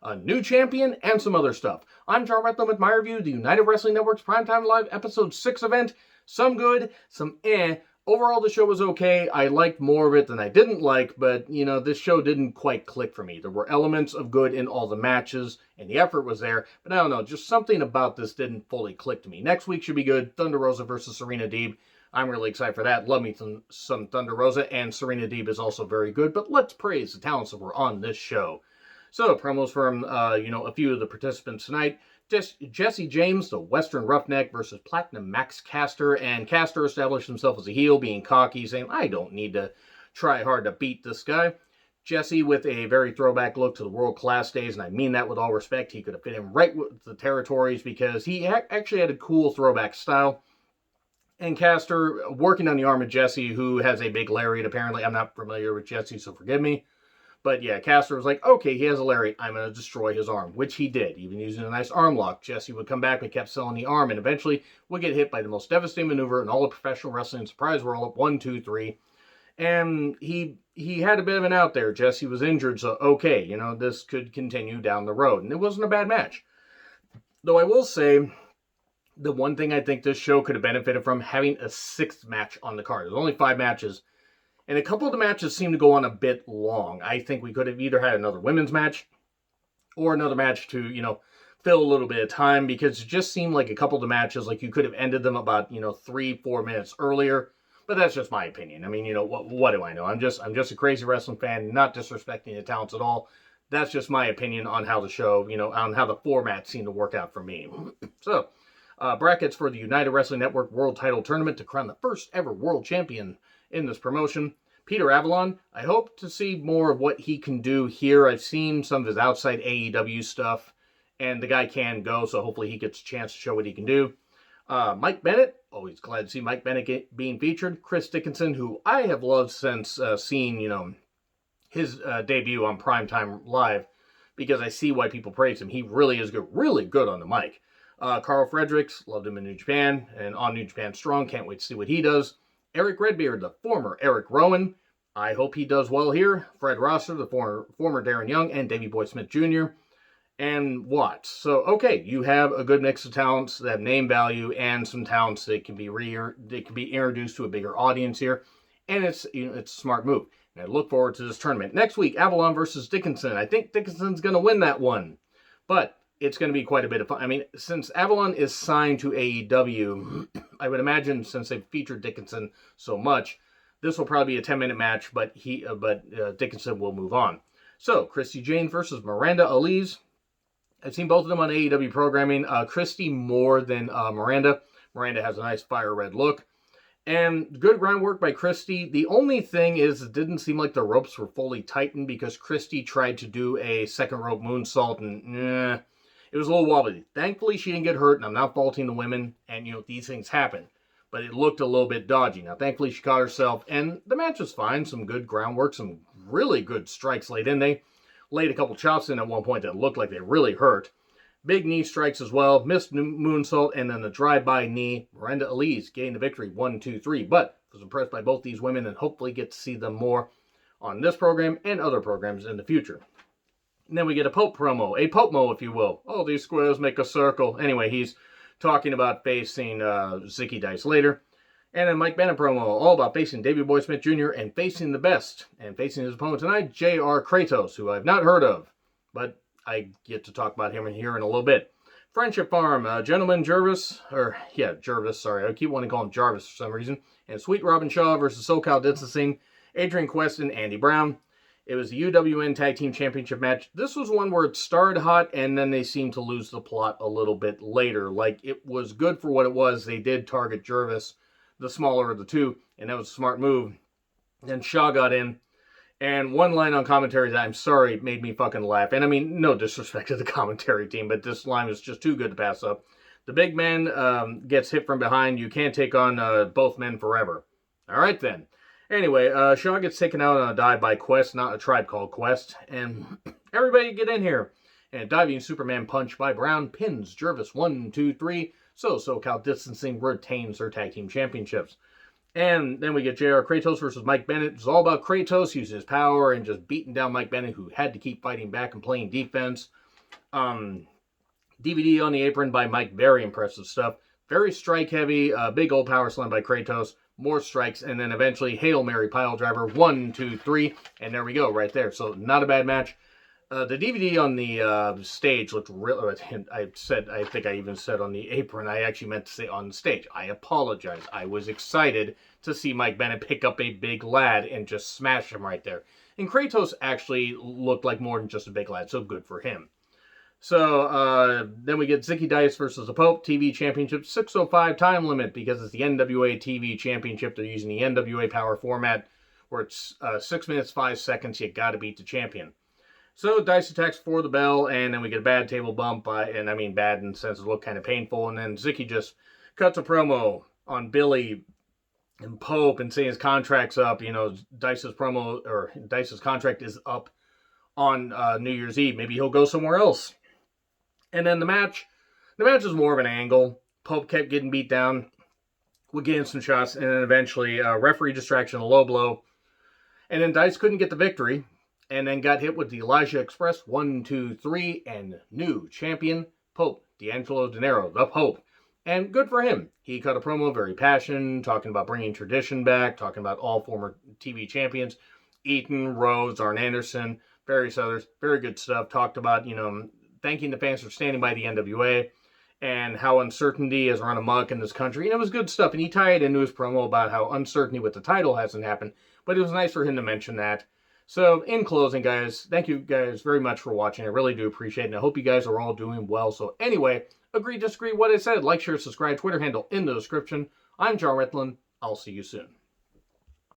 a new champion, and some other stuff. I'm John Rethlin with my review of the United Wrestling Network's Primetime Live Episode 6 event. Some good, some eh. Overall, the show was okay. I liked more of it than I didn't like, but, this show didn't quite click for me. There were elements of good in all the matches, and the effort was there, but I don't know, just something about this didn't fully click to me. Next week should be good. Thunder Rosa versus Serena Deeb. I'm really excited for that. Love me some Thunder Rosa, and Serena Deeb is also very good, but let's praise the talents that were on this show. So, promos from, a few of the participants tonight. Jesse James, the Western Roughneck, versus Platinum Max Caster, and Caster established himself as a heel, being cocky, saying, I don't need to try hard to beat this guy. Jesse with a very throwback look to the World Class days, and I mean that with all respect. He could have fit in right with the territories because he actually had a cool throwback style. And Caster working on the arm of Jesse, who has a big lariat, apparently. I'm not familiar with Jesse, so forgive me. But yeah, Caster was like, okay, he has a lariat. I'm going to destroy his arm, which he did, even using a nice arm lock. Jesse would come back, but kept selling the arm, and eventually would get hit by the most devastating maneuver in all of professional wrestling. Surprise roll-up, 1, 2, 3. And he had a bit of an out there. Jesse was injured, so okay, this could continue down the road. And it wasn't a bad match. Though I will say, the one thing I think this show could have benefited from, having a 6th match on the card. There's only 5 matches. And a couple of the matches seem to go on a bit long. I think we could have either had another women's match or another match to, fill a little bit of time, because it just seemed like a couple of the matches, like you could have ended them about, 3-4 minutes earlier. But that's just my opinion. I mean, what do I know? I'm just a crazy wrestling fan, not disrespecting the talents at all. That's just my opinion on how the show, on how the format seemed to work out for me. So, brackets for the United Wrestling Network World Title Tournament to crown the first ever world champion in this promotion. Peter Avalon, I hope to see more of what he can do here. I've seen some of his outside AEW stuff, and the guy can go, so hopefully he gets a chance to show what he can do. Mike Bennett, always glad to see Mike Bennett being featured. Chris Dickinson, who I have loved since seeing, his debut on Primetime Live, because I see why people praise him. He really is good, really good on the mic. Carl Fredericks, loved him in New Japan, and on New Japan Strong, can't wait to see what he does. Eric Redbeard, the former Eric Rowan. I hope he does well here. Fred Rosser, the former Darren Young, and Davey Boy Smith Jr. And Watts. So, okay, you have a good mix of talents that have name value and some talents that can be introduced to a bigger audience here. And it's a smart move. And I look forward to this tournament. Next week, Avalon versus Dickinson. I think Dickinson's going to win that one. But it's going to be quite a bit of fun. I mean, since Avalon is signed to AEW, I would imagine, since they've featured Dickinson so much, this will probably be a 10-minute match, but Dickinson will move on. So, Christy James versus Miranda Elise. I've seen both of them on AEW programming. Christy more than Miranda. Miranda has a nice fire red look. And good groundwork by Christy. The only thing is, it didn't seem like the ropes were fully tightened, because Christy tried to do a second rope moonsault, and it was a little wobbly. Thankfully, she didn't get hurt, and I'm not faulting the women, and, these things happen. But it looked a little bit dodgy. Now, thankfully, she caught herself, and the match was fine. Some good groundwork, some really good strikes laid in. They laid a couple chops in at one point that looked like they really hurt. Big knee strikes as well. Missed moonsault, and then a drive-by knee. Miranda Elise gained the victory, 1, 2, 3. But I was impressed by both these women, and hopefully get to see them more on this program and other programs in the future. And then we get a Pope promo, a Pope-mo, if you will. Oh, these squares make a circle. Anyway, he's talking about facing Zicky Dice later. And then Mike Bennett promo, all about facing Davey Boy Smith Jr. and facing the best. And facing his opponent tonight, J.R. Kratos, who I've not heard of. But I get to talk about him here in a little bit. Friendship Farm, Jervis, sorry. I keep wanting to call him Jarvis for some reason. And Sweet Robin Shaw versus Socal Dickinson, Adrian Quest and Andy Brown. It was the UWN Tag Team Championship match. This was one where it started hot, and then they seemed to lose the plot a little bit later. Like, it was good for what it was. They did target Jervis, the smaller of the two, and that was a smart move. Then Shaw got in, and one line on commentary that, I'm sorry, made me fucking laugh. And I mean, no disrespect to the commentary team, but this line was just too good to pass up. The big man gets hit from behind. You can't take on both men forever. All right, then. Anyway, Shaw gets taken out on a dive by Quest, not a tribe called Quest. And everybody get in here. And diving Superman punch by Brown pins Jervis 1, 2, 3. So SoCal Distancing retains their tag team championships. And then we get JR Kratos versus Mike Bennett. It's all about Kratos using his power and just beating down Mike Bennett, who had to keep fighting back and playing defense. DVD on the apron by Mike, very impressive stuff. Very strike heavy, big old power slam by Kratos, more strikes, and then eventually Hail Mary pile driver, 1, 2, 3, and there we go, right there. So not a bad match. The DVD on the stage looked real. I think I even said on the apron. I actually meant to say on the stage. I apologize. I was excited to see Mike Bennett pick up a big lad and just smash him right there. And Kratos actually looked like more than just a big lad, so good for him. So then we get Zicky Dice versus the Pope TV Championship, 6:05 time limit because it's the NWA TV Championship. They're using the NWA Power format where it's 6 minutes 5 seconds. You got to beat the champion. So Dice attacks for the bell, and then we get a bad table bump, and I mean bad in the sense it looked kind of painful, and then Zicky just cuts a promo on Billy and Pope and saying his contract's up. You know, Dice's contract is up on New Year's Eve. Maybe he'll go somewhere else. And then the match was more of an angle. Pope kept getting beat down, would get in some shots, and then eventually referee distraction, a low blow, and then Dice couldn't get the victory. And then got hit with the Elijah Express, 1, 2, 3, and new champion, Pope D'Angelo Dinero, the Pope. And good for him. He cut a promo, very passionate, talking about bringing tradition back, talking about all former TV champions, Eaton, Rhodes, Arn Anderson, various others. Very good stuff. Talked about, thanking the fans for standing by the NWA and how uncertainty has run amok in this country. And it was good stuff. And he tied into his promo about how uncertainty with the title hasn't happened. But it was nice for him to mention that. So, in closing, guys, thank you guys very much for watching. I really do appreciate it, and I hope you guys are all doing well. So, anyway, agree, disagree, what I said. Like, share, subscribe, Twitter handle in the description. I'm John Ritlin. I'll see you soon.